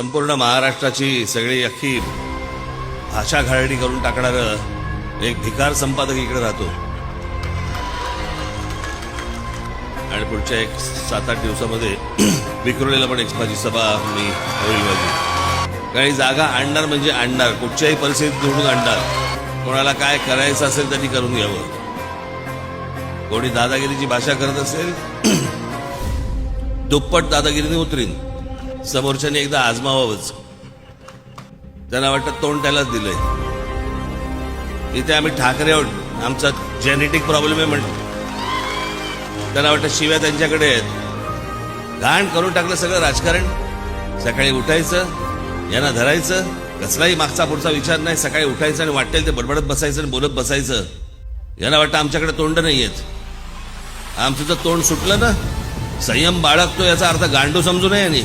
संपूर्ण महाराष्ट्राची सगळी अख्खी भाषा घालडी करून टाकणारं एक भिकार संपादक इकडे राहतो आणि पुढच्या एक 7-8 दिवसामध्ये विक्रोळीला पण एक माझी सभा मी होईल माझी. काही जागा आणणार म्हणजे आणणार, कुठच्याही परिस्थितीत निवडून आणणार. कोणाला काय करायचं असेल त्यांनी करून घ्यावं. कोणी दादागिरीची भाषा करत असेल दुप्पट दादागिरीने उतरीन. समोरच्याने एकदा आजमावावंच. त्यांना वाटतं तोंड त्यालाच दिलंय. इथे आम्ही ठाकरे आहोत, आमचा जेनेटिक प्रॉब्लेम आहे म्हणतो. त्यांना वाटतं शिव्या त्यांच्याकडे आहेत. घाण करून टाकलं सगळं राजकारण. सकाळी उठायचं, यांना धरायचं, कसलाही मागचा पुढचा विचार नाही. सकाळी उठायचं आणि वाटेल ते बडबडत बसायचं आणि बोलत बसायचं. यांना वाटतं आमच्याकडे तोंड नाही आहेत. आमचं तर तोंड सुटलं ना, संयम बाळगतो याचा अर्थ गांडू समजू नये यांनी.